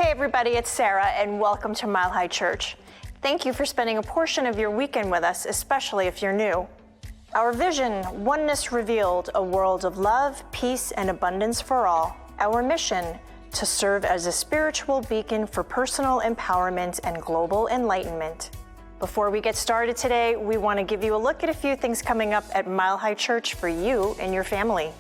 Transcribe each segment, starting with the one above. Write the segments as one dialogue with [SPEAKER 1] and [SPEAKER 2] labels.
[SPEAKER 1] Hey everybody, it's Sarah and welcome to Mile High Church. Thank you for spending a portion of your weekend with us, especially if you're new. Our vision, Oneness Revealed, a world of love, peace, and abundance for all. Our mission, to serve as a spiritual beacon for personal empowerment and global enlightenment. Before we get started today, we want to give you a look at a few things coming up at Mile High Church for you and your family.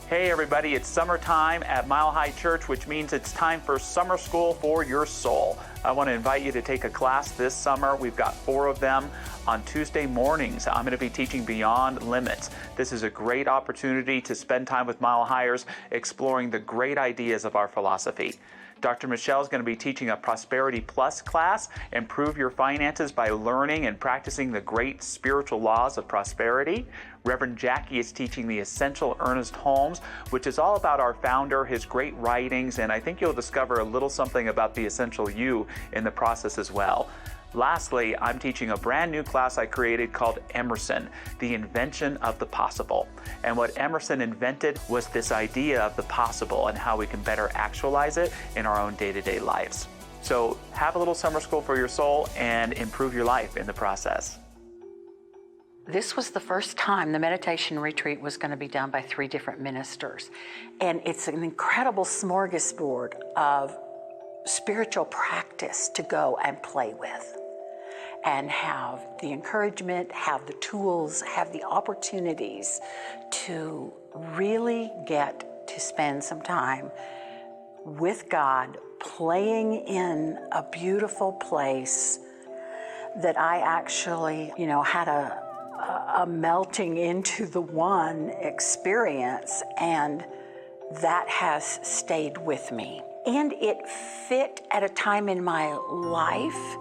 [SPEAKER 2] Hey everybody, it's summertime at Mile High Church, which means it's time for summer school for your soul. I want to invite you to take a class this summer. We've got 4 of them on Tuesday mornings. I'm going to be teaching Beyond Limits. This is a great opportunity to spend time with Mile Highers exploring the great ideas of our philosophy. Dr. Michelle is going to be teaching a Prosperity Plus class, Improve Your Finances by Learning and Practicing the Great Spiritual Laws of Prosperity. Reverend Jackie is teaching the Essential Ernest Holmes, which is all about our founder, his great writings, and I think you'll discover a little something about the essential you in the process as well. Lastly, I'm teaching a brand new class I created called Emerson, the Invention of the Possible. And what Emerson invented was this idea of the possible and how we can better actualize it in our own day-to-day lives. So have a little summer school for your soul and improve your life in the process.
[SPEAKER 3] This was the first time the meditation retreat was going to be done by 3 different ministers. And it's an incredible smorgasbord of spiritual practice to go and play with and have the encouragement, have the tools, have the opportunities to really get to spend some time with God, playing in a beautiful place that I actually, had a melting into the one experience, and that has stayed with me. And it fit at a time in my life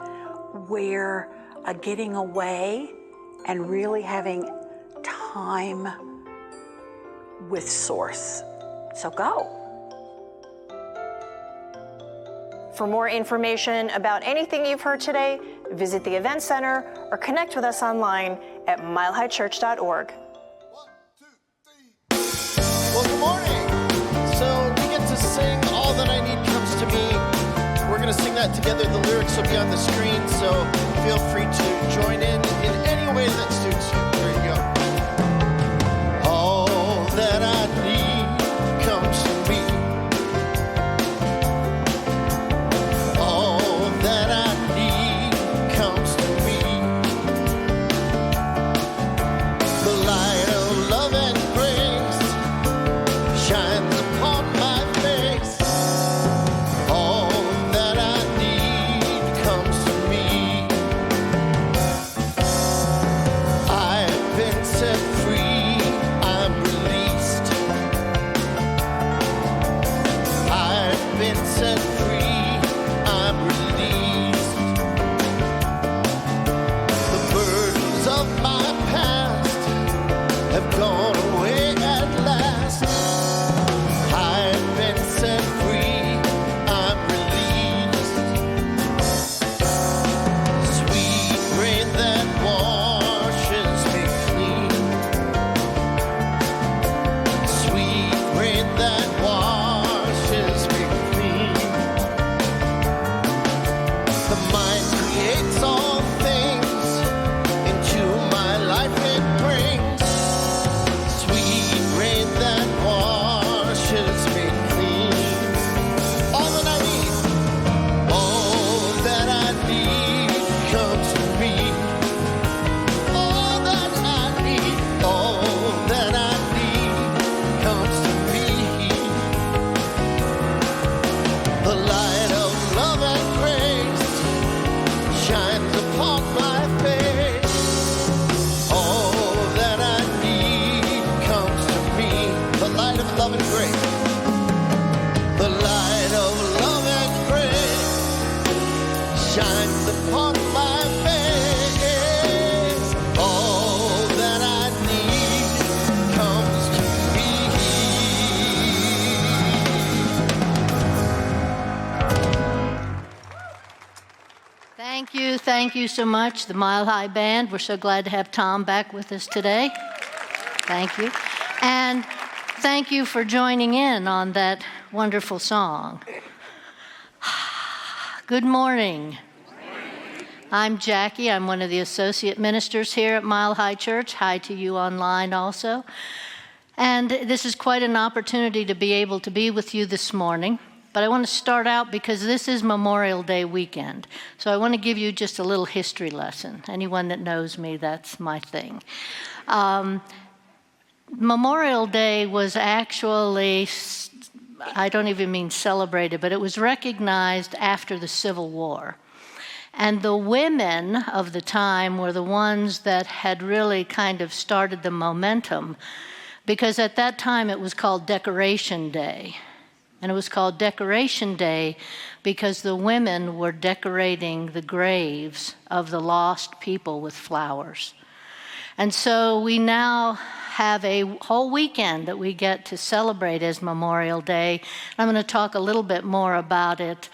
[SPEAKER 3] where getting away and really having time with Source. So go.
[SPEAKER 1] For more information about anything you've heard today, visit the Event Center or connect with us online at milehighchurch.org.
[SPEAKER 4] 1, 2, 3. Well, good morning. So we get to sing All That I Need Comes to Me. We're going to sing that together. The lyrics will be on the screen, so feel free to join in any way that suits you. There you go. All that I need comes to me. All that I need comes to me. The light of love and grace shines upon my face. All that I need comes to me. I've been set free, I'm released. I've been set free, I'm released. The burdens of my past have gone away at last. I've been set free, I'm released. Sweet rain that washes me clean. Sweet rain that washes me clean. The mind creates all things, into my life it brings. Sweet rain that washes me clean. All that I need, all that I need comes to me. All that I need, all that I need comes to me. The light of love and grace shines upon my face. All that I need comes to me. The light of love and grace. The light of love and grace shines upon my face. All that I need comes to me.
[SPEAKER 5] Thank you so much, the Mile High Band. We're so glad to have Tom back with us today. Thank you. And thank you for joining in on that wonderful song. Good morning. I'm Jackie. I'm one of the associate ministers here at Mile High Church. Hi to you online also. And this is quite an opportunity to be able to be with you this morning. But I want to start out because this is Memorial Day weekend. So I want to give you just a little history lesson. Anyone that knows me, that's my thing. Memorial Day was actually, I don't even mean celebrated, but it was recognized after the Civil War. And the women of the time were the ones that had really kind of started the momentum, because at that time it was called Decoration Day. And it was called Decoration Day because the women were decorating the graves of the lost people with flowers. And so we now have a whole weekend that we get to celebrate as Memorial Day. I'm going to talk a little bit more about it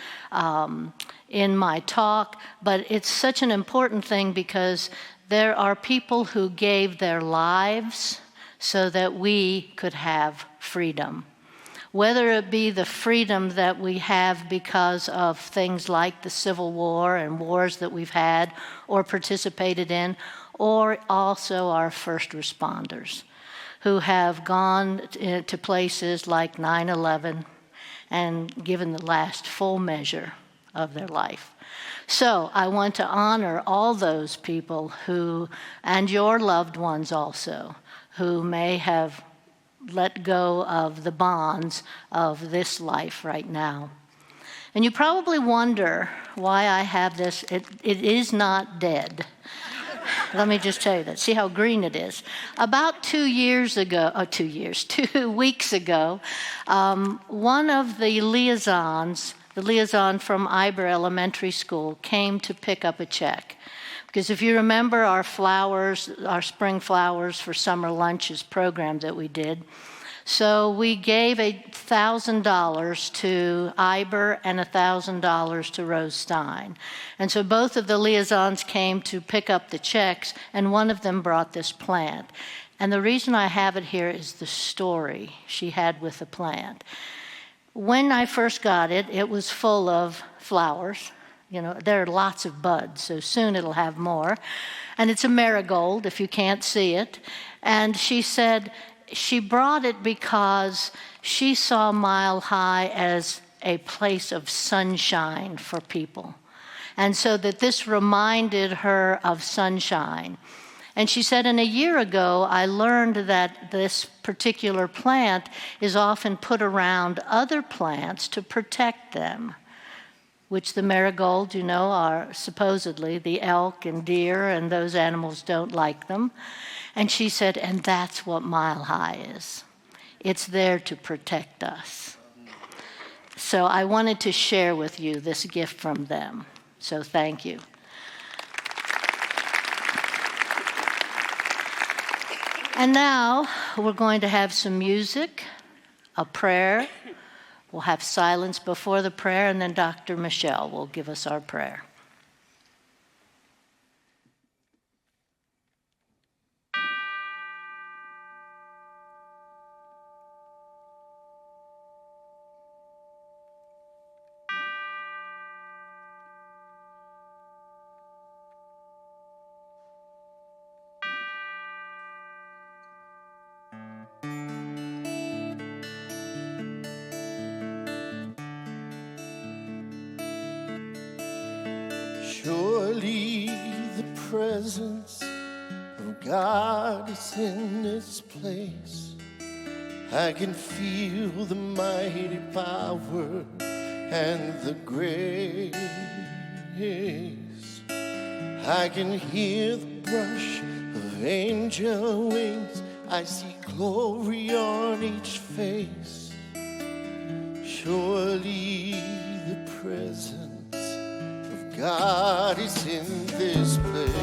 [SPEAKER 5] in my talk, but it's such an important thing because there are people who gave their lives so that we could have freedom. Whether it be the freedom that we have because of things like the Civil War and wars that we've had or participated in, or also our first responders who have gone to places like 9/11 and given the last full measure of their life. So I want to honor all those people who, and your loved ones also, who may have let go of the bonds of this life right now. And you probably wonder why I have this. It is not dead. Let me just tell you that. See how green it is. About 2 weeks ago, one of the liaisons, the liaison from Iber Elementary School, came to pick up a check. Because if you remember our flowers, our spring flowers for summer lunches program that we did, so we gave $1,000 to Iber and $1,000 to Rose Stein. And so both of the liaisons came to pick up the checks, and one of them brought this plant. And the reason I have it here is the story she had with the plant. When I first got it, it was full of flowers. You know, there are lots of buds, so soon it'll have more. And it's a marigold, if you can't see it. And she said she brought it because she saw Mile High as a place of sunshine for people. And so that this reminded her of sunshine. And she said, and a year ago, I learned that this particular plant is often put around other plants to protect them, which the marigold, you know, are supposedly the elk and deer, and those animals don't like them. And she said, and that's what Mile High is. It's there to protect us. So I wanted to share with you this gift from them. So thank you. And now we're going to have some music, a prayer. We'll have silence before the prayer, and then Dr. Michelle will give us our prayer.
[SPEAKER 4] Surely the presence of God is in this place. I can feel the mighty power and the grace. I can hear the brush of angel wings. I see glory on each face. Surely the presence God is in this place.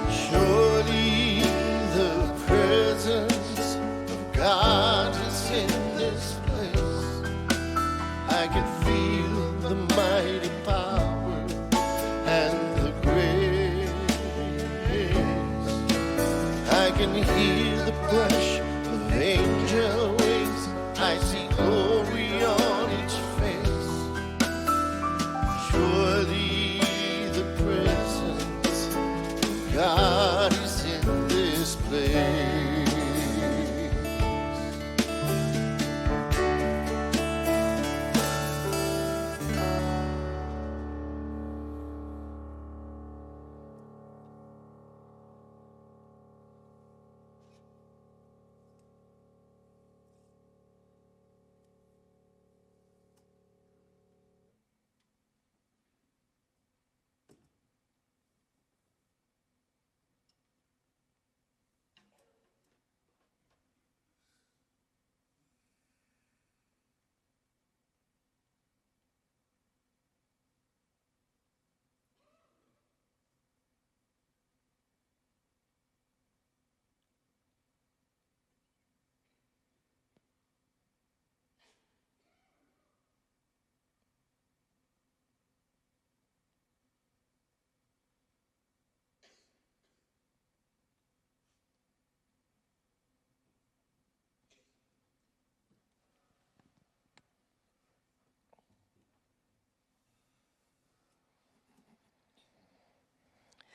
[SPEAKER 4] Surely the presence of God is in this place. I can feel the mighty power and the grace. I can hear the brush of angel wings, I see glory on each face. Surely the presence of God is in this place.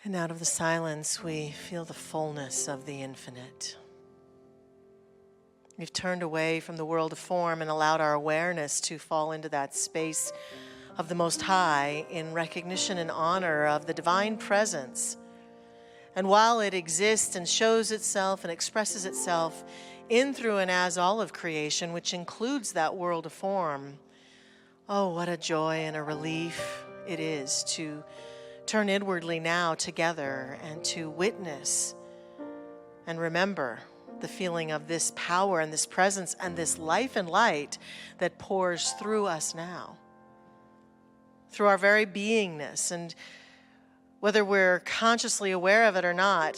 [SPEAKER 6] And out of the silence, we feel the fullness of the infinite. We've turned away from the world of form and allowed our awareness to fall into that space of the Most High in recognition and honor of the divine presence. And while it exists and shows itself and expresses itself in, through, and as all of creation, which includes that world of form, oh, what a joy and a relief it is to turn inwardly now together and to witness and remember the feeling of this power and this presence and this life and light that pours through us now, through our very beingness. And whether we're consciously aware of it or not,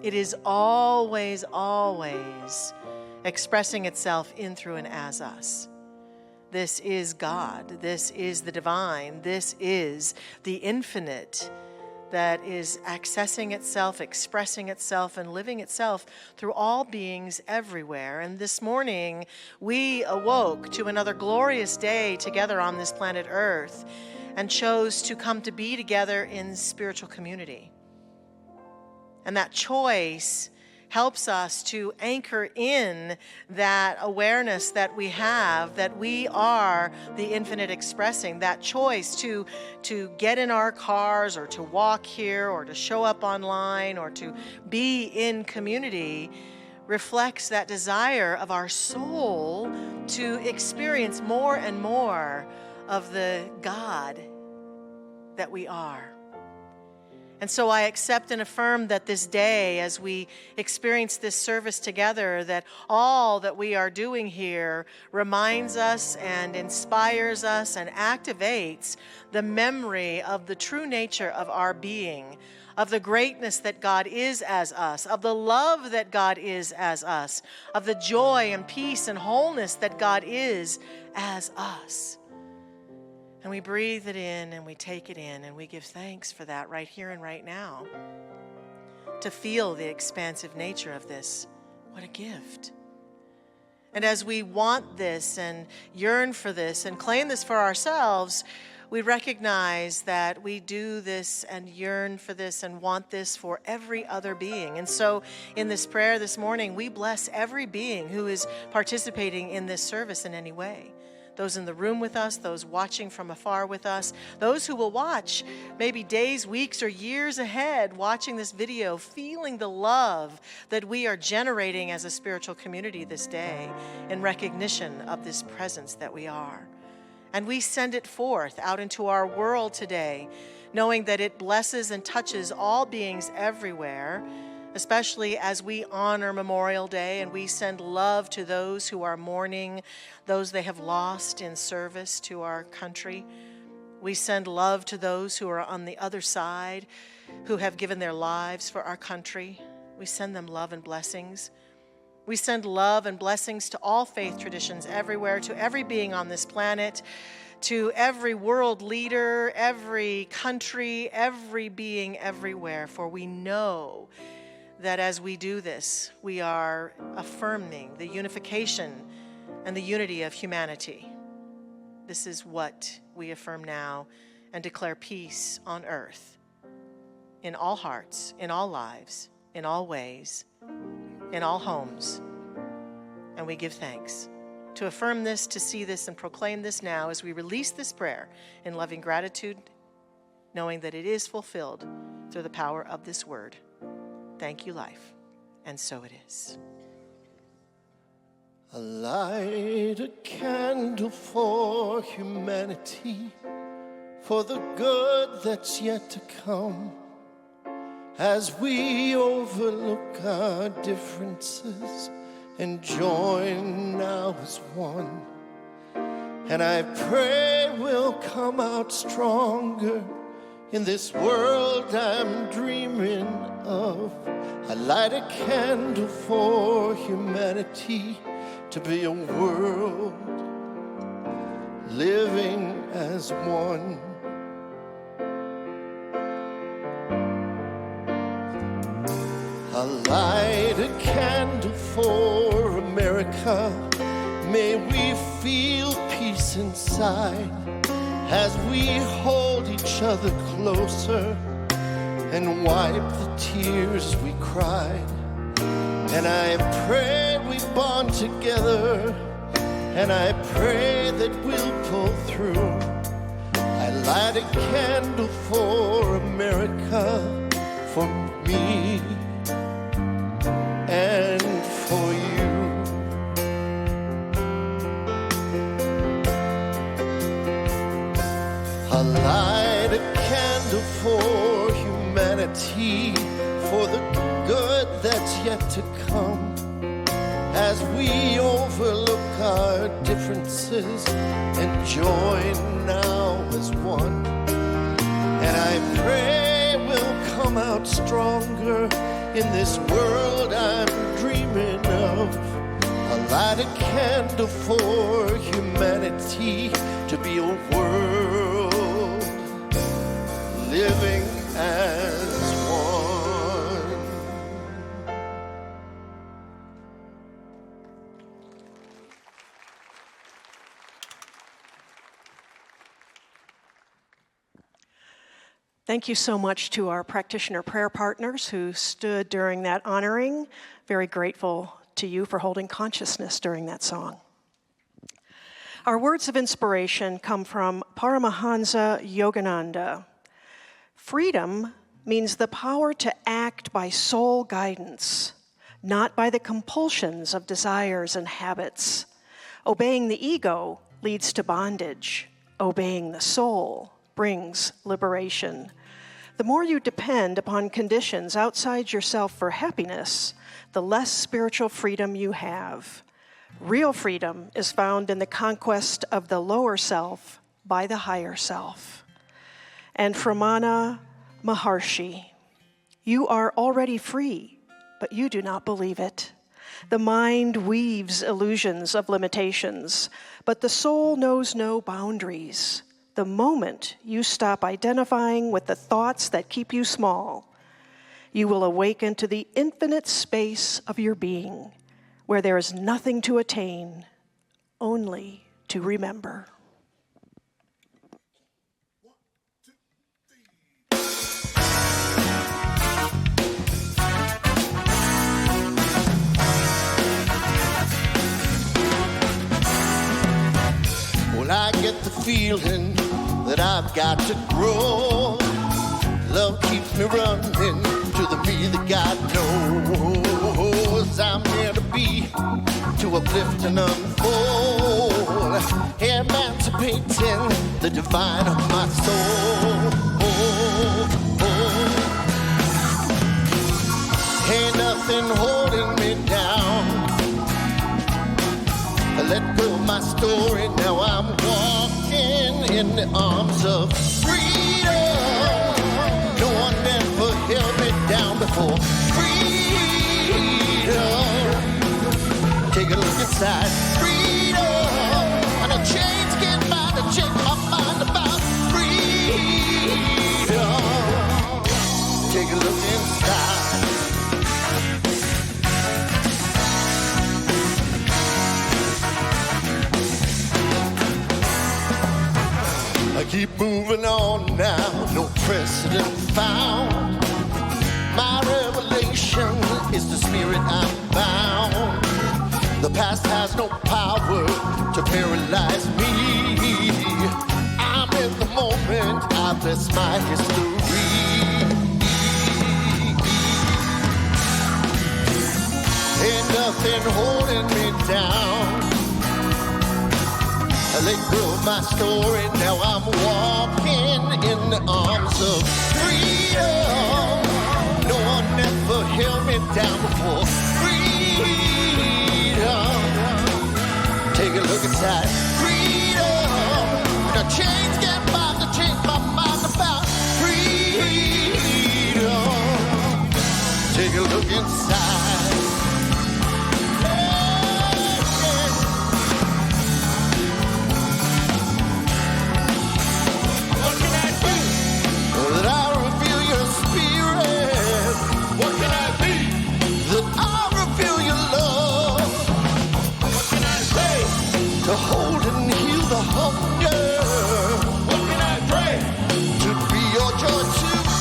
[SPEAKER 6] it is always, always expressing itself in, through, and as us. This is God. This is the divine. This is the infinite that is accessing itself, expressing itself, and living itself through all beings everywhere. And this morning, we awoke to another glorious day together on this planet Earth and chose to come to be together in spiritual community. And that choice helps us to anchor in that awareness that we have, that we are the infinite expressing. That choice to get in our cars or to walk here or to show up online or to be in community reflects that desire of our soul to experience more and more of the God that we are. And so I accept and affirm that this day, as we experience this service together, that all that we are doing here reminds us and inspires us and activates the memory of the true nature of our being, of the greatness that God is as us, of the love that God is as us, of the joy and peace and wholeness that God is as us. And we breathe it in and we take it in and we give thanks for that right here and right now. To feel the expansive nature of this, what a gift. And as we want this and yearn for this and claim this for ourselves, we recognize that we do this and yearn for this and want this for every other being. And so in this prayer this morning, we bless every being who is participating in this service in any way. Those in the room with us, those watching from afar with us, those who will watch maybe days, weeks, or years ahead watching this video, feeling the love that we are generating as a spiritual community this day in recognition of this presence that we are. And we send it forth out into our world today, knowing that it blesses and touches all beings everywhere, especially as we honor Memorial Day and we send love to those who are mourning, those they have lost in service to our country. We send love to those who are on the other side, who have given their lives for our country. We send them love and blessings. We send love and blessings to all faith traditions everywhere, to every being on this planet, to every world leader, every country, every being everywhere, for we know that as we do this, we are affirming the unification and the unity of humanity. This is what we affirm now and declare peace on earth, in all hearts, in all lives, in all ways, in all homes. And we give thanks. To affirm this, to see this, and proclaim this now as we release this prayer in loving gratitude, knowing that it is fulfilled through the power of this word. Thank you, life. And so it is.
[SPEAKER 4] I light a candle for humanity, for the good that's yet to come, as we overlook our differences and join now as one. And I pray we'll come out stronger in this world I'm dreaming of. I light a candle for humanity, to be a world living as one. I light a candle for America. May we feel peace inside as we hold each other closer and wipe the tears we cried. And I pray we bond together, and I pray that we'll pull through. I light a candle for America, for me and for you. I light a candle for humanity, for the good that's yet to come, as we overlook our differences and join now as one. And I pray we'll come out stronger in this world I'm dreaming of. I light a candle for humanity, to be a world living as one.
[SPEAKER 7] Thank you so much to our practitioner prayer partners who stood during that honoring. Very grateful to you for holding consciousness during that song. Our words of inspiration come from Paramahansa Yogananda. Freedom means the power to act by soul guidance, not by the compulsions of desires and habits. Obeying the ego leads to bondage. Obeying the soul brings liberation. The more you depend upon conditions outside yourself for happiness, the less spiritual freedom you have. Real freedom is found in the conquest of the lower self by the higher self. And Ramana Maharshi, you are already free, but you do not believe it. The mind weaves illusions of limitations, but the soul knows no boundaries. The moment you stop identifying with the thoughts that keep you small, you will awaken to the infinite space of your being, where there is nothing to attain, only to remember.
[SPEAKER 4] Well, I get the feeling that I've got to grow. Love keeps me running to the me that God knows. I'm here to be, to uplift and unfold, emancipating the divine of my soul. Ain't nothing holding me down. I let go of my story, now I'm walking in the arms of freedom. No one ever held me down before. Freedom. Take a look inside. Freedom. And a change get by to check my mind about freedom. Take a look inside. keep moving on now, no precedent found. My revelation is the spirit I'm bound. The past has no power to paralyze me. I'm in the moment, I bless my history. Ain't nothing holding me down. I let go of my story, now I'm walking in the arms of freedom. No one ever held me down before. Freedom. Take a look inside. Freedom. The chains can't buy the change my mind about freedom. Take a look inside. To hold and heal the hunger. What can I pray? To be your joy today.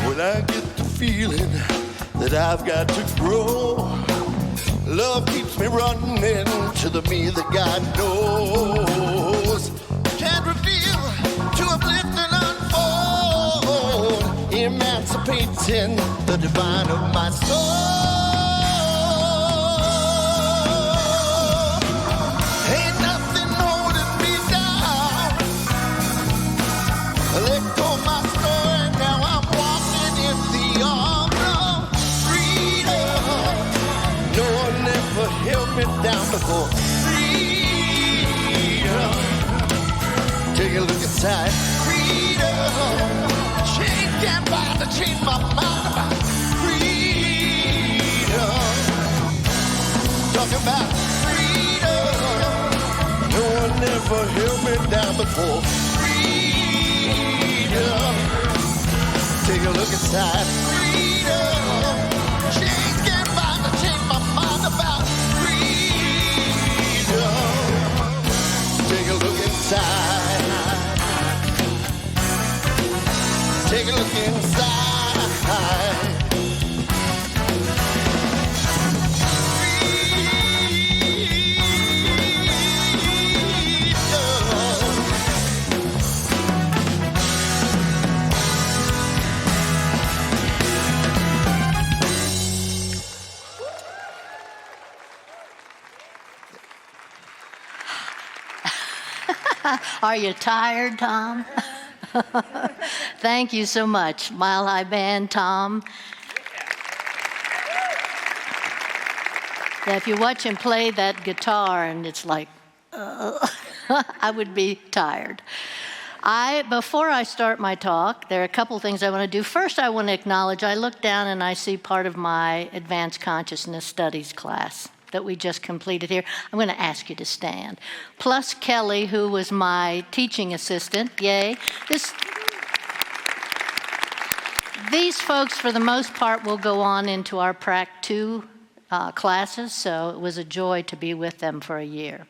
[SPEAKER 4] When I get the feeling that I've got to grow, love keeps me running to the me that God knows. Can't reveal to uplift and unfold, emancipating the divine of my soul. Ain't nothing holding me down. Let go of my story, now I'm walking in the arms of freedom. No one ever held me down before. Freedom. Take a look inside. Freedom. Chains can't buy to change my mind about freedom. Talking about freedom. No one ever held me down before. Freedom. Take a look inside. Freedom. Chains can't buy to change my mind about freedom. Take a look inside. Take a look inside.
[SPEAKER 5] Are you tired, Tom? Thank you so much, Mile High Band, Tom. Yeah, if you watch him play that guitar and it's like, I would be tired. Before I start my talk, there are a couple things I want to do. First, I want to acknowledge, I look down and I see part of my Advanced Consciousness Studies class that we just completed here. I'm going to ask you to stand. Plus Kelly, who was my teaching assistant. Yay. These folks, for the most part, will go on into our Prac 2 classes, so it was a joy to be with them for a year.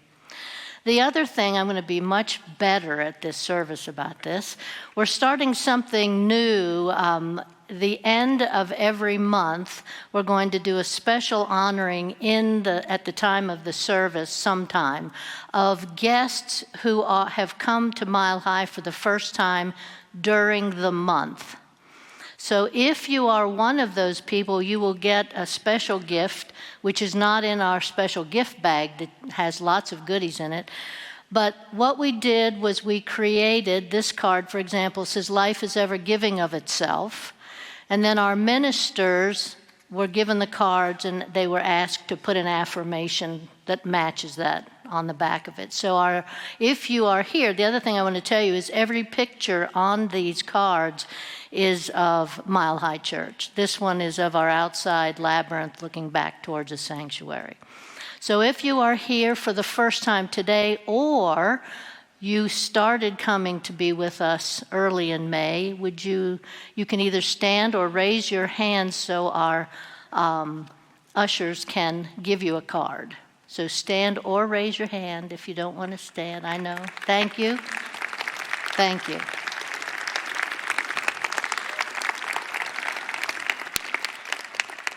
[SPEAKER 5] The other thing, I'm going to be much better at this service about this. We're starting something new. The end of every month, we're going to do a special honoring at the time of the service sometime of guests who have come to Mile High for the first time during the month. So if you are one of those people, you will get a special gift, which is not in our special gift bag that has lots of goodies in it. But what we did was we created this card, for example, says, "Life is ever giving of itself." And then our ministers were given the cards and they were asked to put an affirmation that matches that on the back of it. So if you are here, the other thing I want to tell you is every picture on these cards is of Mile High Church. This one is of our outside labyrinth looking back towards a sanctuary. So if you are here for the first time today or You started coming to be with us early in May. You can either stand or raise your hand so our ushers can give you a card. So stand or raise your hand if you don't want to stand. I know. Thank you. Thank you.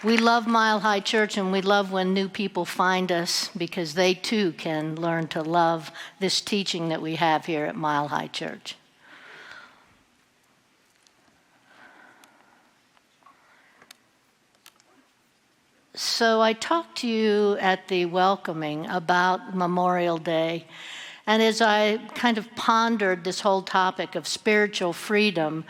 [SPEAKER 5] We love Mile High Church, and we love when new people find us because they too can learn to love this teaching that we have here at Mile High Church. So I talked to you at the welcoming about Memorial Day, and as I kind of pondered this whole topic of spiritual freedom,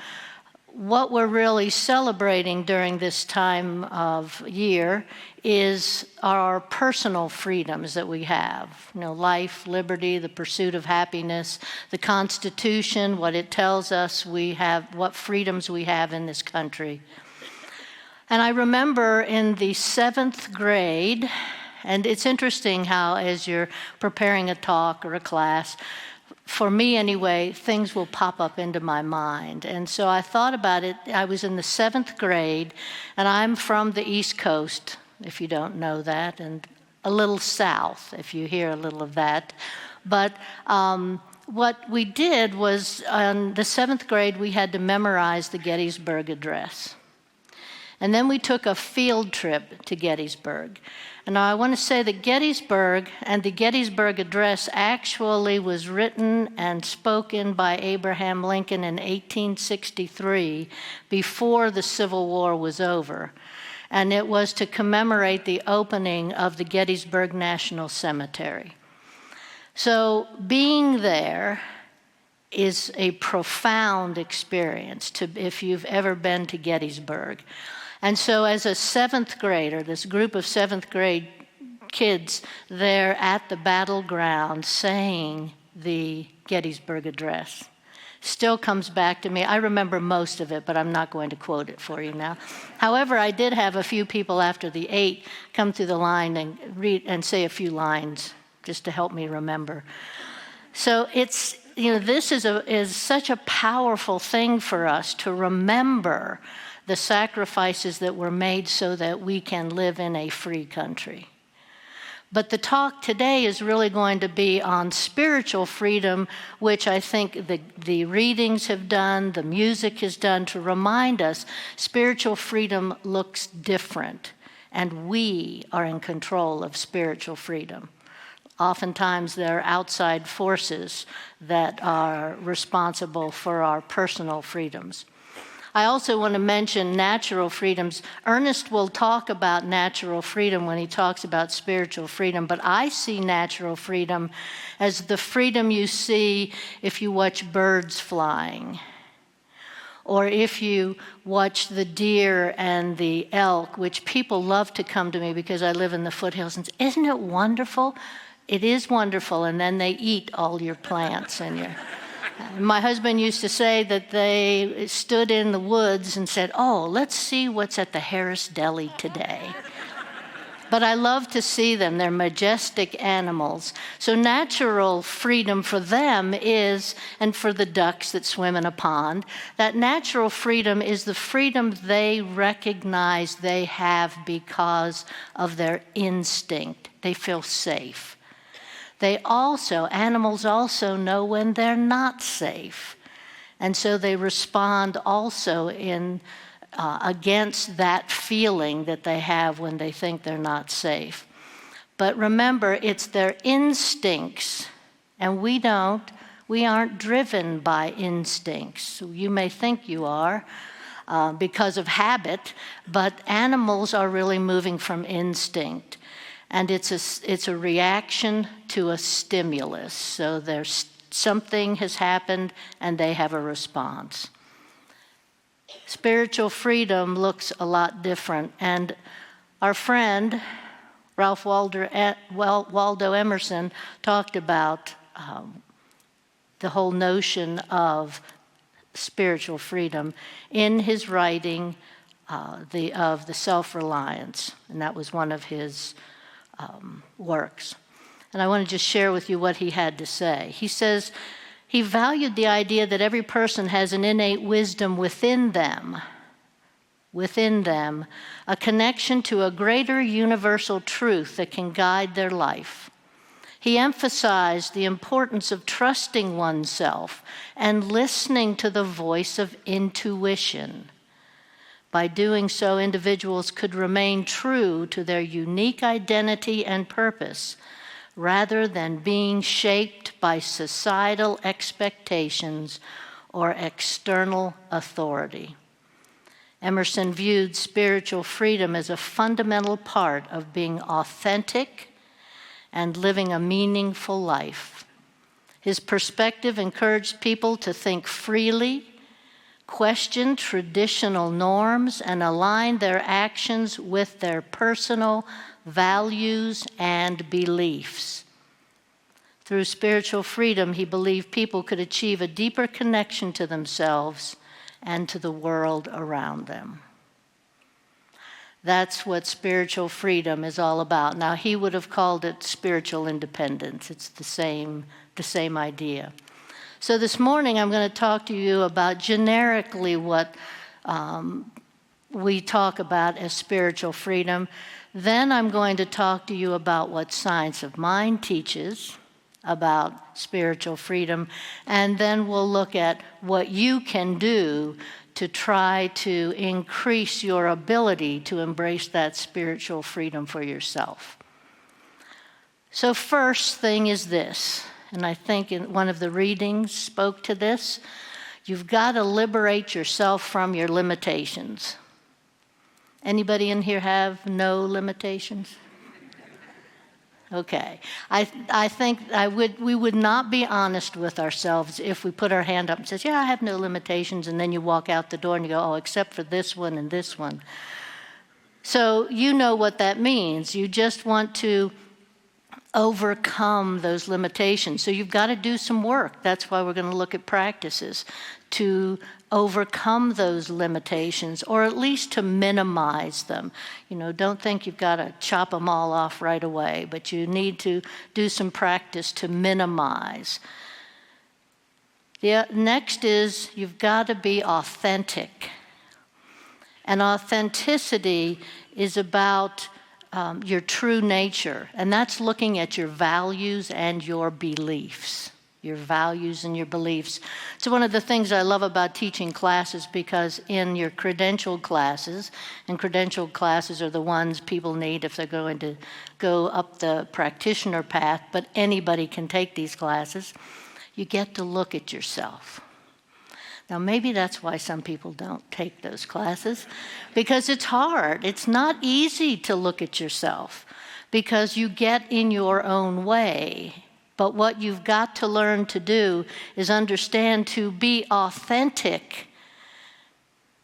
[SPEAKER 5] what we're really celebrating during this time of year is our personal freedoms that we have. Life, liberty, the pursuit of happiness, the Constitution, what it tells us we have, what freedoms we have in this country. And I remember in the 7th grade, and it's interesting how as you're preparing a talk or a class, for me anyway, things will pop up into my mind. And so I thought about it. I was in the 7th grade, and I'm from the East Coast, if you don't know that, and a little south, if you hear a little of that. But what we did was, in the 7th grade, we had to memorize the Gettysburg Address. And then we took a field trip to Gettysburg. And now I want to say that Gettysburg and the Gettysburg Address actually was written and spoken by Abraham Lincoln in 1863, before the Civil War was over. And it was to commemorate the opening of the Gettysburg National Cemetery. So being there is a profound experience if you've ever been to Gettysburg. And so as a 7th grader, this group of 7th grade kids there at the battleground saying the Gettysburg Address still comes back to me. I remember most of it, but I'm not going to quote it for you now. However, I did have a few people after the 8 come through the line and read and say a few lines just to help me remember. So it's, this is such a powerful thing for us to remember the sacrifices that were made so that we can live in a free country. But the talk today is really going to be on spiritual freedom, which I think the readings have done, the music has done, to remind us spiritual freedom looks different, and we are in control of spiritual freedom. Oftentimes there are outside forces that are responsible for our personal freedoms. I also want to mention natural freedoms. Ernest will talk about natural freedom when he talks about spiritual freedom, but I see natural freedom as the freedom you see if you watch birds flying, or if you watch the deer and the elk, which people love to come to me because I live in the foothills, and say, isn't it wonderful? It is wonderful, and then they eat all your plants and your... My husband used to say that they stood in the woods and said, oh, let's see what's at the Harris Deli today. But I love to see them. They're majestic animals. So natural freedom for them is, and for the ducks that swim in a pond, that natural freedom is the freedom they recognize they have because of their instinct. They feel safe. Animals also know when they're not safe. And so they respond also against that feeling that they have when they think they're not safe. But remember, it's their instincts, and we aren't driven by instincts. You may think you are because of habit, but animals are really moving from instinct. And it's a reaction to a stimulus. So something has happened and they have a response. Spiritual freedom looks a lot different. And our friend, Ralph Waldo Emerson, talked about the whole notion of spiritual freedom in his writing of the Self-Reliance. And that was one of his works. And I want to just share with you what he had to say. He says, He valued the idea that every person has an innate wisdom within them, a connection to a greater universal truth that can guide their life. He emphasized the importance of trusting oneself and listening to the voice of intuition. By doing so, individuals could remain true to their unique identity and purpose, rather than being shaped by societal expectations or external authority. Emerson viewed spiritual freedom as a fundamental part of being authentic and living a meaningful life. His perspective encouraged people to think freely, question traditional norms, and align their actions with their personal values and beliefs. Through spiritual freedom, he believed people could achieve a deeper connection to themselves and to the world around them. That's what spiritual freedom is all about. Now, he would have called it spiritual independence. It's the same idea. So this morning, I'm going to talk to you about generically what we talk about as spiritual freedom. Then I'm going to talk to you about what science of mind teaches about spiritual freedom. And then we'll look at what you can do to try to increase your ability to embrace that spiritual freedom for yourself. So first thing is this, and I think in one of the readings spoke to this, you've got to liberate yourself from your limitations. Anybody in here have no limitations? Okay. I think we would not be honest with ourselves if we put our hand up and says, yeah, I have no limitations, and then you walk out the door and you go, oh, except for this one and this one. So you know what that means. You just want to overcome those limitations. So you've got to do some work. That's why we're going to look at practices to overcome those limitations, or at least to minimize them. You know, don't think you've got to chop them all off right away, but you need to do some practice to minimize. The next is you've got to be authentic. And authenticity is about your true nature, and that's looking at your values and your beliefs. Your values and your beliefs. So one of the things I love about teaching classes, because in your credentialed classes, and credentialed classes are the ones people need if they're going to go up the practitioner path, but anybody can take these classes, you get to look at yourself. Now maybe that's why some people don't take those classes, because it's hard. It's not easy to look at yourself, because you get in your own way. But what you've got to learn to do is understand, to be authentic,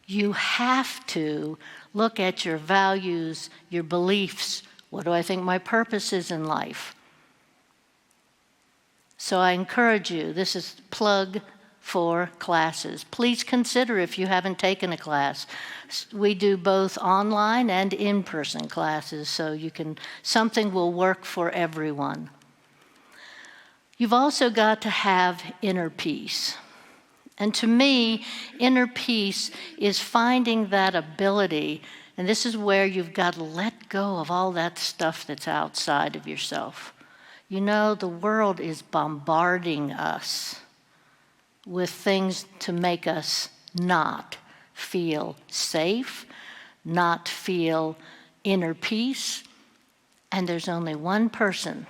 [SPEAKER 5] you have to look at your values, your beliefs. What do I think my purpose is in life? So I encourage you, this is plug for classes. Please consider if you haven't taken a class. We do both online and in-person classes, so something will work for everyone. You've also got to have inner peace. And to me, inner peace is finding that ability, and this is where you've got to let go of all that stuff that's outside of yourself. You know, the world is bombarding us with things to make us not feel safe, not feel inner peace, and there's only one person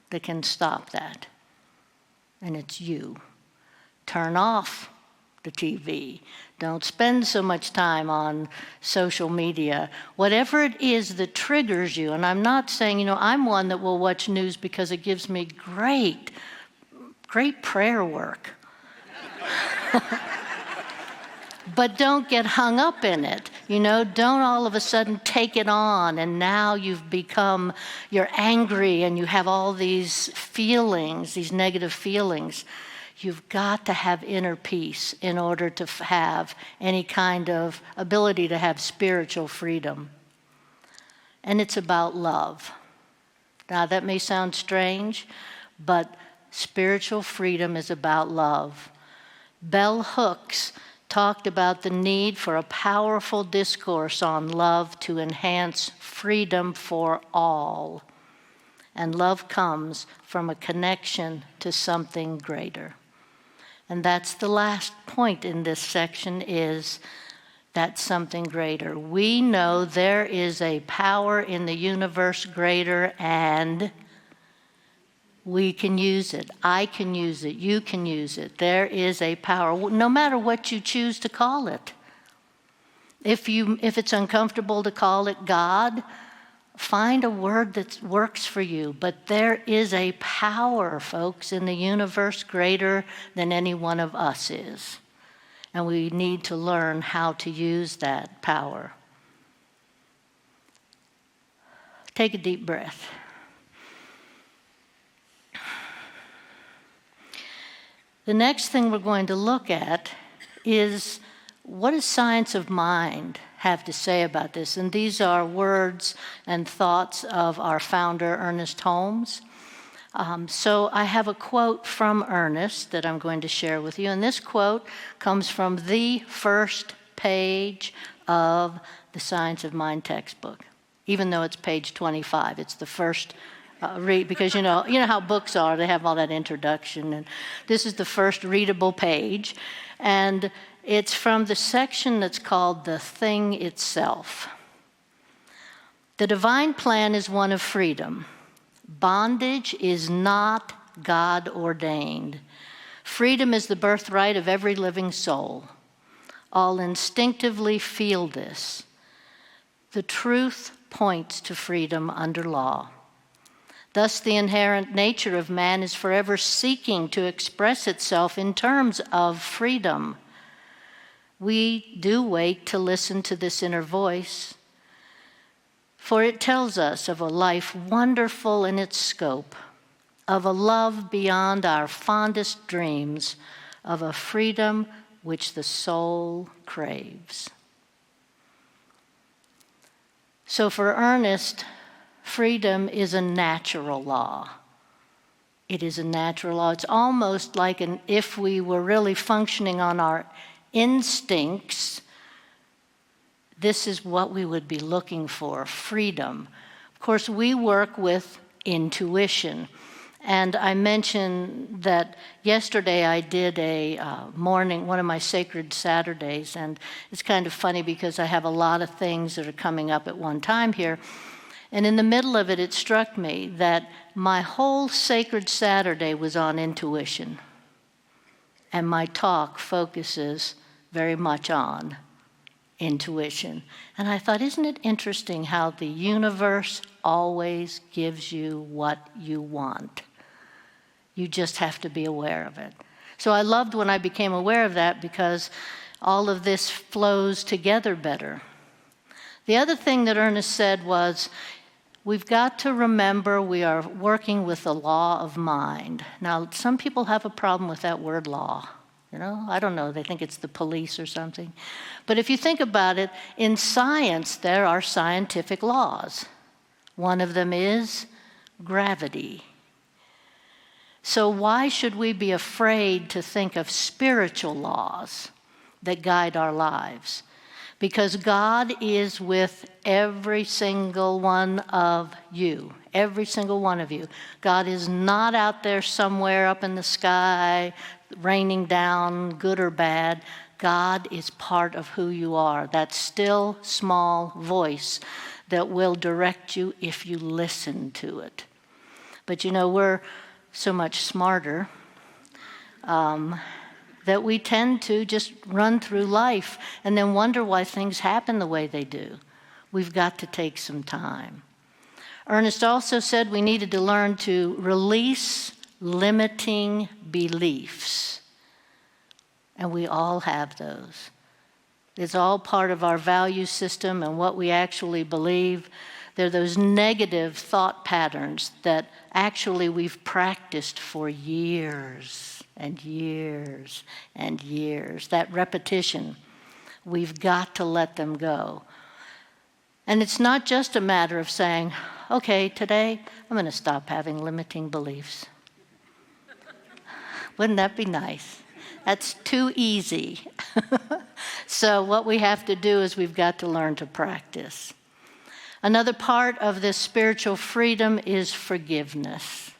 [SPEAKER 5] that can stop that. And it's you. Turn off the TV. Don't spend so much time on social media. Whatever it is that triggers you, and I'm not saying, I'm one that will watch news because it gives me great prayer work. But don't get hung up in it. Don't all of a sudden take it on, and now you're angry and you have all these feelings, these negative feelings. You've got to have inner peace in order to have any kind of ability to have spiritual freedom. And it's about love. Now, that may sound strange, but spiritual freedom is about love. Bell Hooks talked about the need for a powerful discourse on love to enhance freedom for all. And love comes from a connection to something greater. And that's the last point in this section, is that something greater. We know there is a power in the universe greater, and we can use it. I can use it. You can use it. There is a power, no matter what you choose to call it. If it's uncomfortable to call it God, find a word that works for you. But there is a power, folks, in the universe greater than any one of us is. And we need to learn how to use that power. Take a deep breath. The next thing we're going to look at is, what does science of mind have to say about this? And these are words and thoughts of our founder, Ernest Holmes. So I have a quote from Ernest that I'm going to share with you. And this quote comes from the first page of the Science of Mind textbook, even though it's page 25. It's the first read, because you know how books are. They have all that introduction. And this is the first readable page. And it's from the section that's called The Thing Itself. The divine plan is one of freedom. Bondage is not God ordained. Freedom is the birthright of every living soul. All instinctively feel this. The truth points to freedom under law. Thus, the inherent nature of man is forever seeking to express itself in terms of freedom. We do wait to listen to this inner voice, for it tells us of a life wonderful in its scope, of a love beyond our fondest dreams, of a freedom which the soul craves. So for Ernest, freedom is a natural law. It is a natural law. It's almost like if we were really functioning on our instincts, this is what we would be looking for, freedom. Of course, we work with intuition. And I mentioned that yesterday I did one of my sacred Saturdays, and it's kind of funny because I have a lot of things that are coming up at one time here. And in the middle of it, it struck me that my whole sacred Saturday was on intuition. And my talk focuses very much on intuition. And I thought, isn't it interesting how the universe always gives you what you want? You just have to be aware of it. So I loved when I became aware of that, because all of this flows together better. The other thing that Ernest said was, we've got to remember we are working with the law of mind. Now, some people have a problem with that word law. I don't know, they think it's the police or something. But if you think about it, in science, there are scientific laws. One of them is gravity. So why should we be afraid to think of spiritual laws that guide our lives? Because God is with every single one of you. Every single one of you. God is not out there somewhere up in the sky, raining down, good or bad. God is part of who you are. That still, small voice that will direct you if you listen to it. But we're so much smarter that we tend to just run through life and then wonder why things happen the way they do. We've got to take some time. Ernest also said we needed to learn to release limiting beliefs. And we all have those. It's all part of our value system and what we actually believe. They're those negative thought patterns that actually we've practiced for years and years and years. That repetition, we've got to let them go. And it's not just a matter of saying, okay, today I'm going to stop having limiting beliefs. Wouldn't that be nice? That's too easy. So what we have to do is we've got to learn to practice. Another part of this spiritual freedom is forgiveness.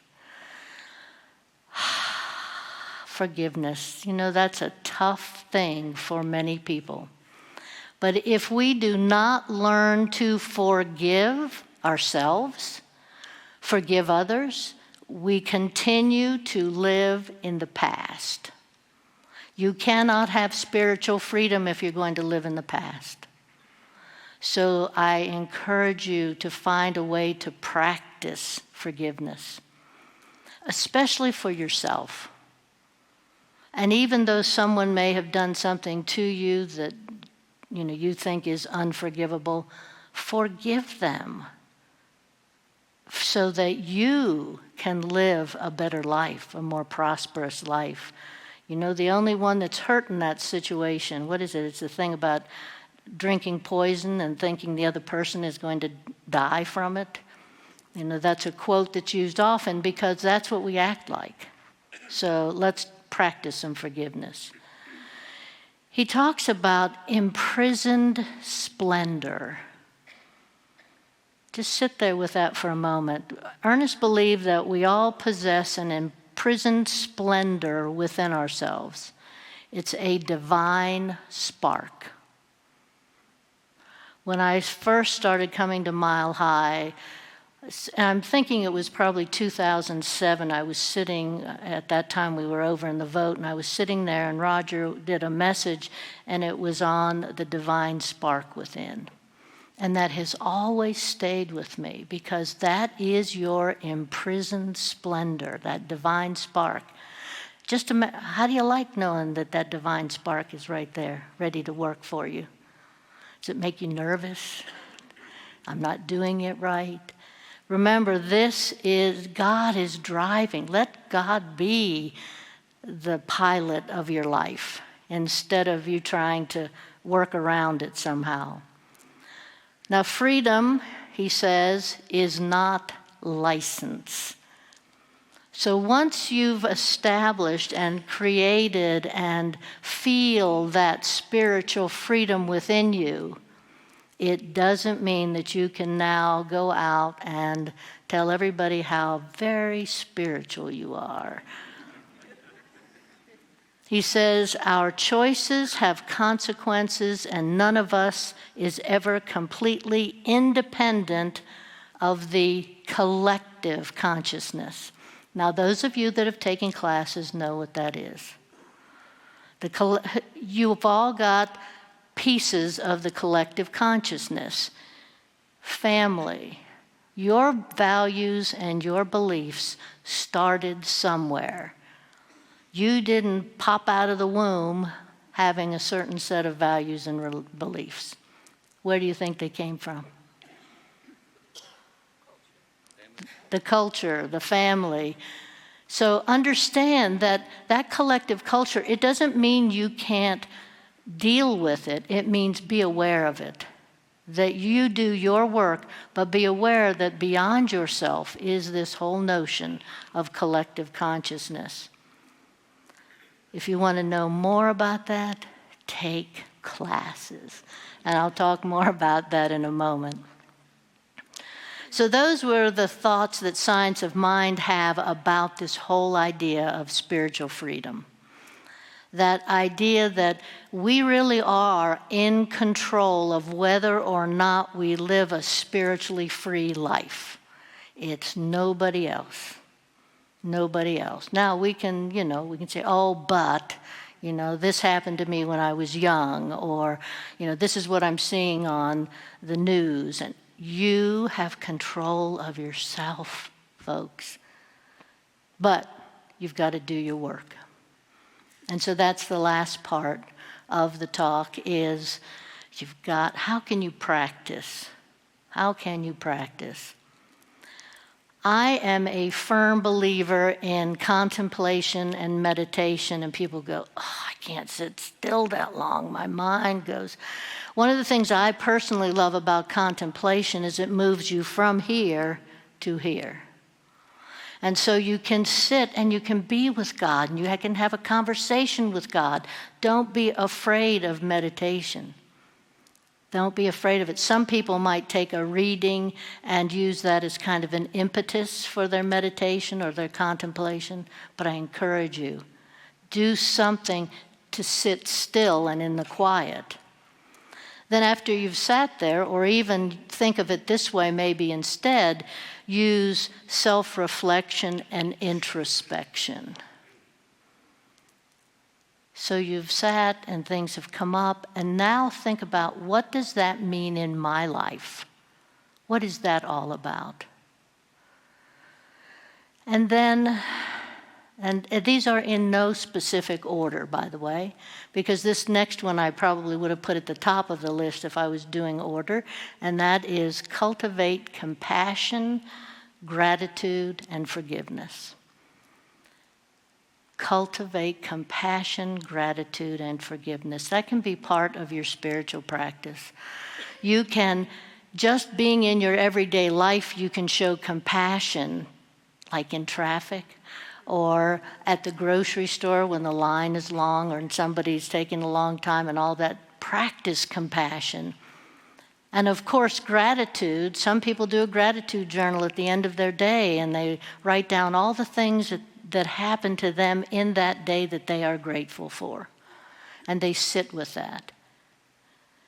[SPEAKER 5] Forgiveness. You know, that's a tough thing for many people. But if we do not learn to forgive ourselves, forgive others, we continue to live in the past. You cannot have spiritual freedom if you're going to live in the past. So I encourage you to find a way to practice forgiveness, especially for yourself. And even though someone may have done something to you that you think is unforgivable, forgive them so that you can live a better life, a more prosperous life. You know, the only one that's hurt in that situation, what is it? It's the thing about drinking poison and thinking the other person is going to die from it. You know, that's a quote that's used often because that's what we act like. So let's practice some forgiveness. He talks about imprisoned splendor. Just sit there with that for a moment. Ernest believed that we all possess an imprisoned splendor within ourselves. It's a divine spark. When I first started coming to Mile High, and I'm thinking it was probably 2007, I was sitting, at that time we were over in the vote, and I was sitting there and Roger did a message and it was on the divine spark within. And that has always stayed with me because that is your imprisoned splendor, that divine spark. How do you like knowing that that divine spark is right there, ready to work for you? Does it make you nervous? I'm not doing it right. Remember, God is driving. Let God be the pilot of your life instead of you trying to work around it somehow. Now, freedom, he says, is not license. So once you've established and created and feel that spiritual freedom within you, it doesn't mean that you can now go out and tell everybody how very spiritual you are. He says, our choices have consequences, and none of us is ever completely independent of the collective consciousness. Now, those of you that have taken classes know what that is. You've all got pieces of the collective consciousness. Family. Your values and your beliefs started somewhere. You didn't pop out of the womb having a certain set of values and beliefs. Where do you think they came from? The culture, the family. So understand that that collective culture, it doesn't mean you can't deal with it. It means be aware of it. That you do your work, but be aware that beyond yourself is this whole notion of collective consciousness. If you want to know more about that, take classes. And I'll talk more about that in a moment. So those were the thoughts that Science of Mind have about this whole idea of spiritual freedom. That idea that we really are in control of whether or not we live a spiritually free life. It's nobody else. Nobody else. Now we can say, oh, but, this happened to me when I was young, or, this is what I'm seeing on the news. And you have control of yourself, folks. But you've got to do your work. And so that's the last part of the talk is how can you practice? How can you practice? I am a firm believer in contemplation and meditation, and people go, oh, I can't sit still that long. My mind goes. One of the things I personally love about contemplation is it moves you from here to here. And so you can sit and you can be with God and you can have a conversation with God. Don't be afraid of meditation. Don't be afraid of it. Some people might take a reading and use that as kind of an impetus for their meditation or their contemplation, but I encourage you, do something to sit still and in the quiet. Then after you've sat there, or even think of it this way maybe instead, use self-reflection and introspection. So you've sat and things have come up, and now think about, what does that mean in my life? What is that all about? And then, and these are in no specific order, by the way, because this next one I probably would have put at the top of the list if I was doing order, and that is cultivate compassion, gratitude, and forgiveness. Cultivate compassion, gratitude, and forgiveness. That can be part of your spiritual practice. You can, just being in your everyday life, you can show compassion, like in traffic, or at the grocery store when the line is long or somebody's taking a long time and all that. Practice compassion. And of course, gratitude. Some people do a gratitude journal at the end of their day and they write down all the things that happened to them in that day that they are grateful for. And they sit with that.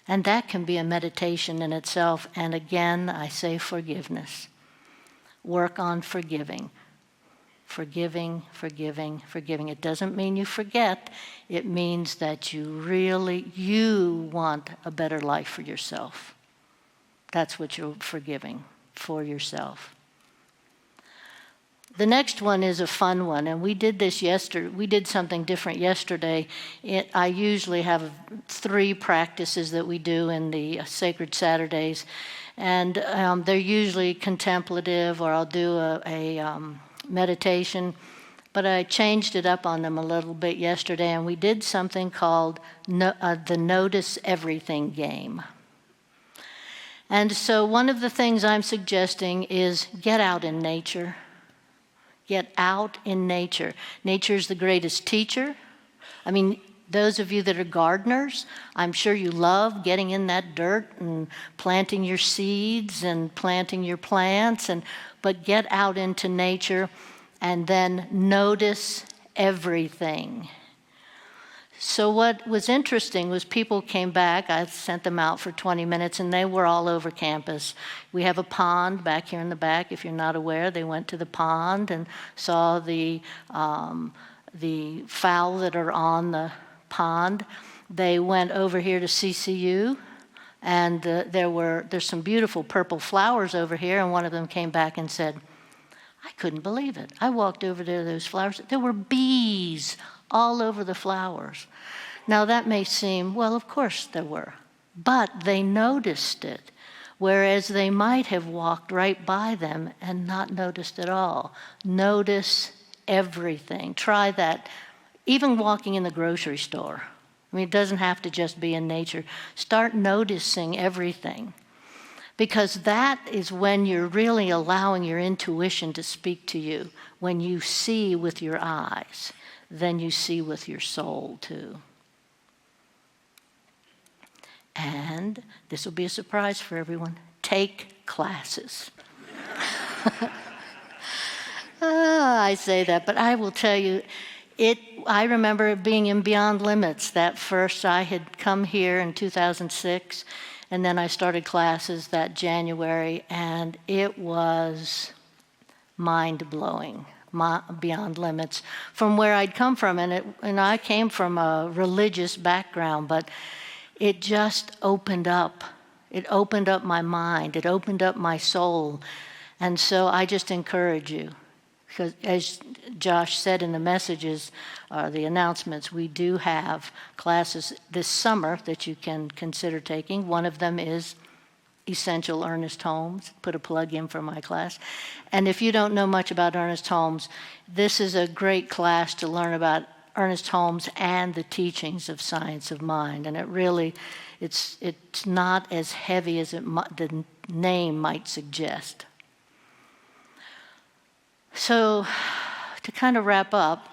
[SPEAKER 5] And that can be a meditation in itself. And again, I say forgiveness. Work on forgiving. Forgiving, forgiving, forgiving. It doesn't mean you forget. It means that you want a better life for yourself. That's what you're forgiving for yourself. The next one is a fun one, and we did this yesterday. We did something different yesterday. I usually have 3 practices that we do in the Sacred Saturdays, and they're usually contemplative, or I'll do a meditation, but I changed it up on them a little bit yesterday, and we did something called the Notice Everything game. And so one of the things I'm suggesting is get out in nature. Get out in nature. Nature is the greatest teacher. I mean, those of you that are gardeners, I'm sure you love getting in that dirt and planting your seeds and planting your plants, but get out into nature and then notice everything. So what was interesting was people came back. I sent them out for 20 minutes, and they were all over campus. We have a pond back here in the back. If you're not aware, they went to the pond and saw the fowl that are on the pond. They went over here to CCU, and there's some beautiful purple flowers over here, and one of them came back and said, I couldn't believe it. I walked over to those flowers. There were bees all over the flowers. Now that may seem, well, of course there were, but they noticed it, whereas they might have walked right by them and not noticed at all. Notice everything. Try that, even walking in the grocery store. I mean, it doesn't have to just be in nature. Start noticing everything, because that is when you're really allowing your intuition to speak to you. When you see with your eyes, then you see with your soul too. And this will be a surprise for everyone. Take classes. I say that, but I will tell you, I remember being in Beyond Limits. That first, I had come here in 2006, and then I started classes that January, and it was mind-blowing. Beyond Limits, from where I'd come from, and I came from a religious background, but it just opened up. It opened up my mind. It opened up my soul, and so I just encourage you, because as Josh said in the messages, the announcements, we do have classes this summer that you can consider taking. One of them is Essential Ernest Holmes. Put a plug in for my class. And if you don't know much about Ernest Holmes, this is a great class to learn about Ernest Holmes and the teachings of science of mind. And it really, it's not as heavy as the name might suggest. So, to kind of wrap up,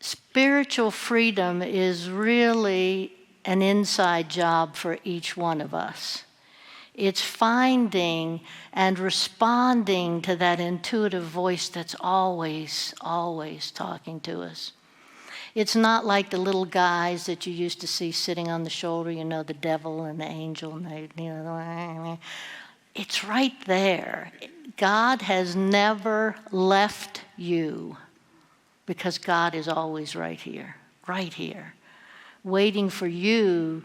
[SPEAKER 5] spiritual freedom is really an inside job for each one of us. It's finding and responding to that intuitive voice that's always, always talking to us. It's not like the little guys that you used to see sitting on the shoulder, you know, the devil and the angel, and they, you know, it's right there. God has never left you because God is always right here, waiting for you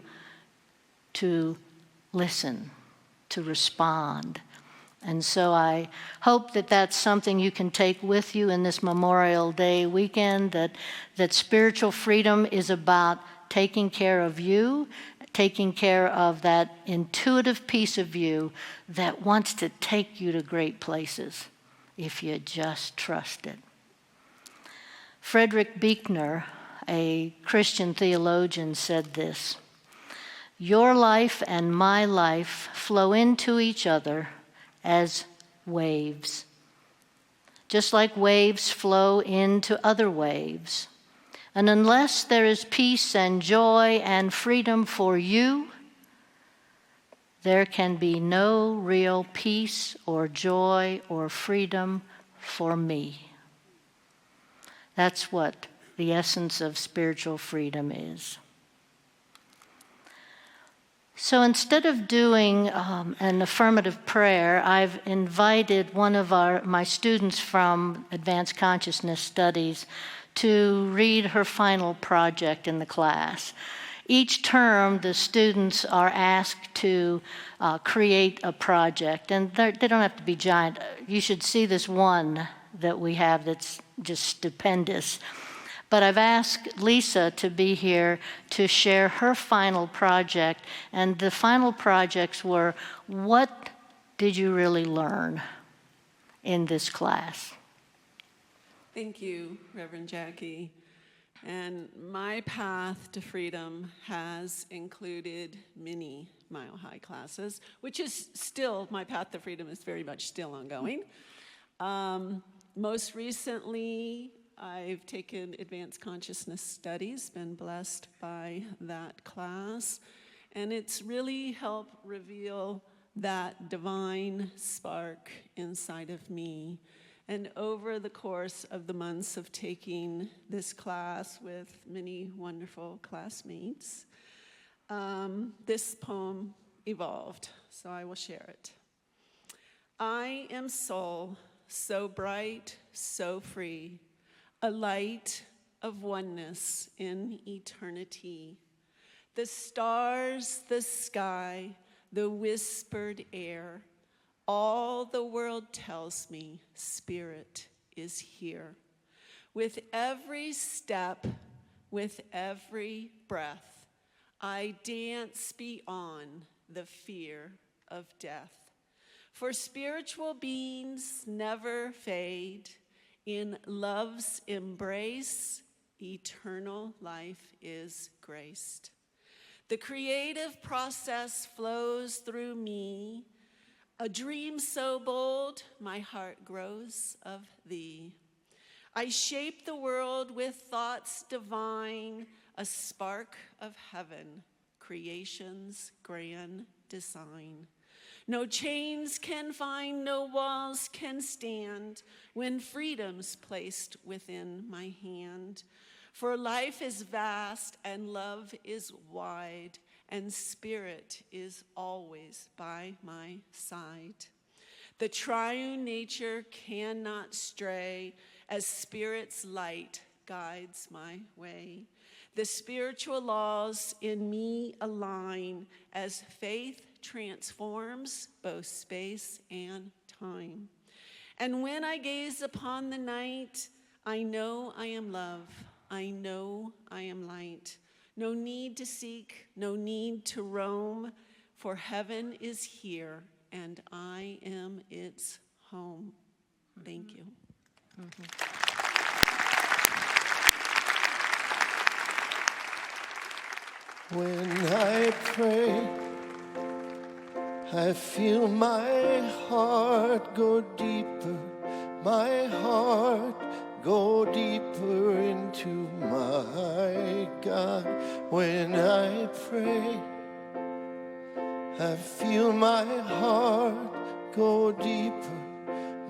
[SPEAKER 5] to listen, to respond. And so I hope that that's something you can take with you in this Memorial Day weekend, that spiritual freedom is about taking care of you, taking care of that intuitive piece of you that wants to take you to great places if you just trust it. Frederick Buechner, a Christian theologian, said this: "Your life and my life flow into each other as waves, just like waves flow into other waves. And unless there is peace and joy and freedom for you, there can be no real peace or joy or freedom for me." That's what the essence of spiritual freedom is. So instead of doing an affirmative prayer, I've invited one of my students from Advanced Consciousness Studies to read her final project in the class. Each term, the students are asked to create a project, and they don't have to be giant. You should see this one that we have that's just stupendous. But I've asked Lisa to be here to share her final project, and the final projects were, what did you really learn in this class?
[SPEAKER 8] Thank you, Reverend Jackie. And my path to freedom has included many Mile High classes, which is still, my path to freedom is very much still ongoing. Most recently, I've taken Advanced Consciousness Studies, been blessed by that class, and it's really helped reveal that divine spark inside of me. And over the course of the months of taking this class with many wonderful classmates, this poem evolved, so I will share it. I am soul, so bright, so free, a light of oneness in eternity. The stars, the sky, the whispered air, all the world tells me spirit is here. With every step, with every breath, I dance beyond the fear of death. For spiritual beings never fade. In love's embrace, eternal life is graced. The creative process flows through me. A dream so bold, my heart grows of thee. I shape the world with thoughts divine, a spark of heaven, creation's grand design. No chains can find, no walls can stand when freedom's placed within my hand. For life is vast and love is wide, and spirit is always by my side. The triune nature cannot stray as spirit's light guides my way. The spiritual laws in me align as faith transforms both space and time. And when I gaze upon the night, I know I am love. I know I am light. No need to seek, no need to roam, for heaven is here and I am its home. Thank you.
[SPEAKER 4] When I pray, I feel my heart go deeper, my heart go deeper into my God. When I pray, I feel my heart go deeper,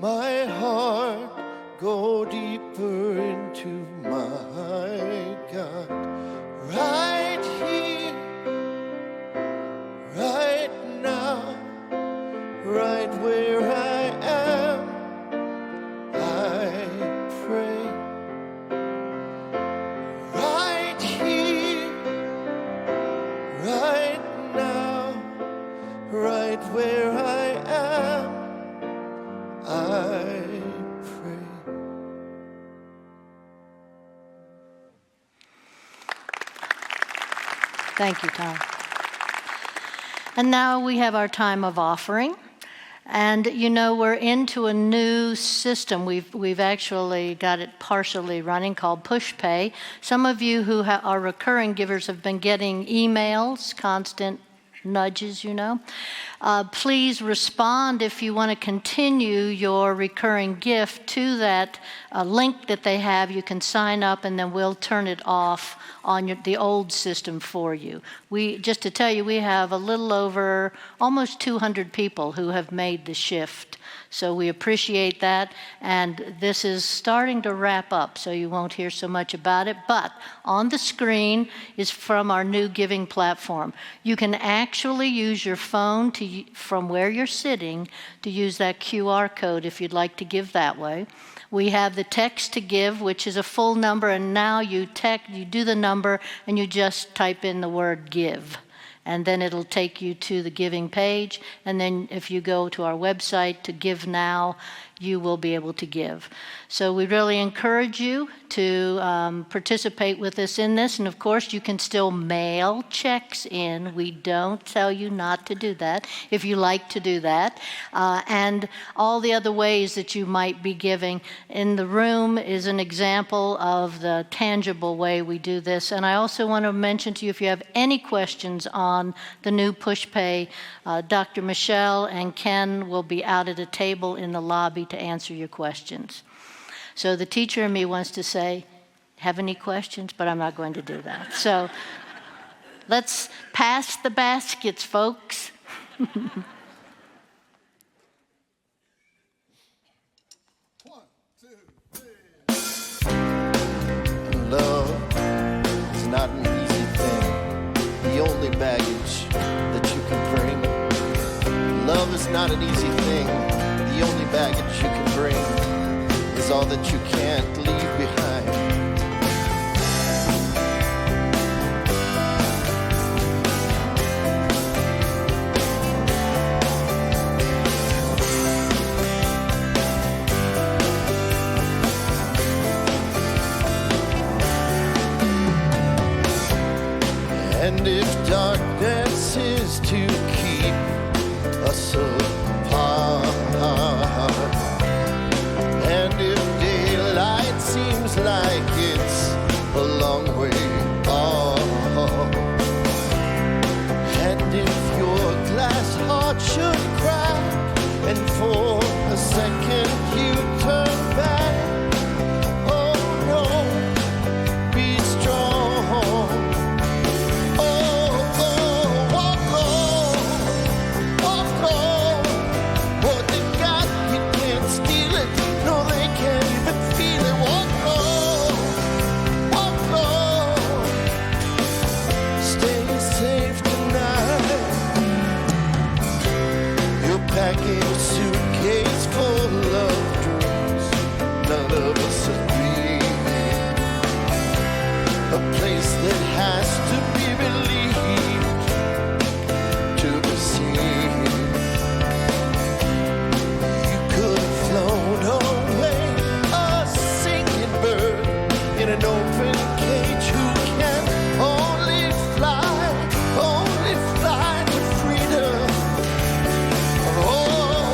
[SPEAKER 4] my heart go deeper into my God. Right here, right now, right where I am, I pray. Right here, right now, right where I am, I pray.
[SPEAKER 5] Thank you, Tom. And now we have our time of offering. And you know, we're into a new system. We've actually got it partially running called Push Pay. Some of you who are recurring givers have been getting emails, constant nudges, you know. Please respond if you want to continue your recurring gift to that link that they have. You can sign up and then we'll turn it off on the old system for you. Just to tell you, we have a little over almost 200 people who have made the shift. So we appreciate that, and this is starting to wrap up, so you won't hear so much about it. But on the screen is from our new giving platform. You can actually use your phone from where you're sitting to use that QR code if you'd like to give that way. We have the text to give, which is a full number, and now you do the number and you just type in the word give. And then it'll take you to the giving page. And then if you go to our website to give now, you will be able to give. So we really encourage you to participate with us in this. And of course, you can still mail checks in. We don't tell you not to do that if you like to do that. And all the other ways that you might be giving. In the room is an example of the tangible way we do this. And I also want to mention to you, if you have any questions on the new Push Pay, Dr. Michelle and Ken will be out at a table in the lobby to answer your questions. So the teacher in me wants to say, have any questions? But I'm not going to do that. So let's pass the baskets, folks.
[SPEAKER 4] Love is not an easy thing, the only baggage that you can bring. Love is not an easy thing, the only baggage you can bring is all that you can't leave behind. And if darkness is to keep us apart, and if daylight seems like it's a long way off, and if your glass heart should crack, and for a second you turn back, oh no, be strong. Packing a suitcase full of dreams none of us agree. A place that has to be believed to be seen. You could have flown away a singing bird in an open cage who can only fly to freedom. Oh,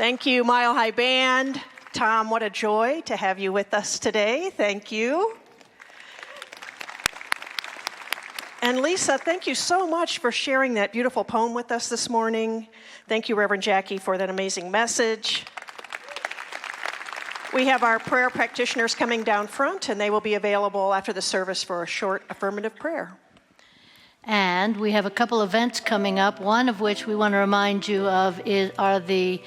[SPEAKER 7] Thank you, Mile High Band. Tom, what a joy to have you with us today. Thank you. And Lisa, thank you so much for sharing that beautiful poem with us this morning. Thank you, Reverend Jackie, for that amazing message. We have our prayer practitioners coming down front, and they will be available after the service for a short affirmative prayer.
[SPEAKER 5] And we have a couple events coming up, one of which we want to remind you of are the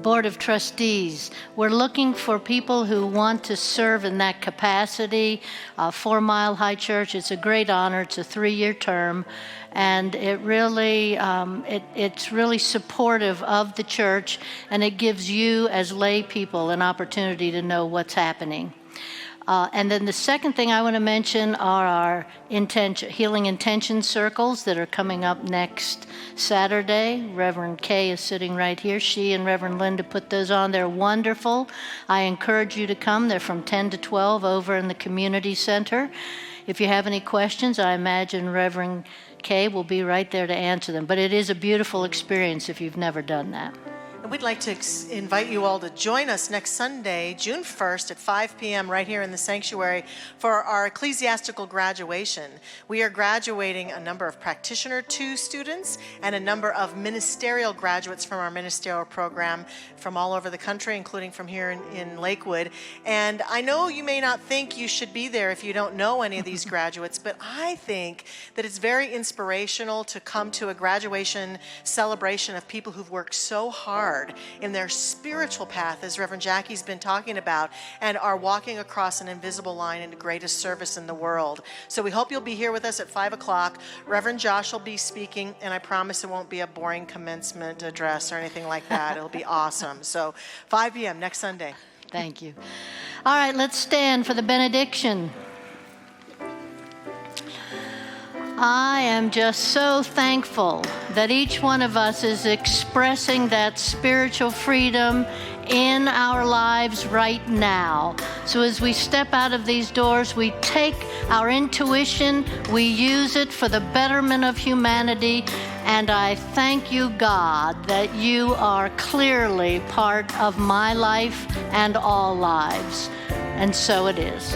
[SPEAKER 5] Board of Trustees. We're looking for people who want to serve in that capacity for Mile High Church. It's a great honor. It's a 3-year term, and it really it's really supportive of the church, and it gives you as lay people an opportunity to know what's happening. And then the second thing I want to mention are our healing intention circles that are coming up next Saturday. Reverend Kay is sitting right here. She and Reverend Linda put those on. They're wonderful. I encourage you to come. They're from 10 to 12 over in the community center. If you have any questions, I imagine Reverend Kay will be right there to answer them. But it is a beautiful experience if you've never done that.
[SPEAKER 6] And we'd like to invite you all to join us next Sunday, June 1st at 5 p.m. right here in the sanctuary for our ecclesiastical graduation. We are graduating a number of practitioner 2 students and a number of ministerial graduates from our ministerial program from all over the country, including from here in Lakewood. And I know you may not think you should be there if you don't know any of these graduates, but I think that it's very inspirational to come to a graduation celebration of people who've worked so hard in their spiritual path, as Reverend Jackie's been talking about, and are walking across an invisible line into greatest service in the world. So we hope you'll be here with us at 5 o'clock. Reverend Josh will be speaking, and I promise it won't be a boring commencement address or anything like that. It'll be awesome. So 5 p.m. next Sunday.
[SPEAKER 5] Thank you. All right, let's stand for the benediction. I am just so thankful that each one of us is expressing that spiritual freedom in our lives right now. So as we step out of these doors, we take our intuition, we use it for the betterment of humanity, and I thank you, God, that you are clearly part of my life and all lives. And so it is.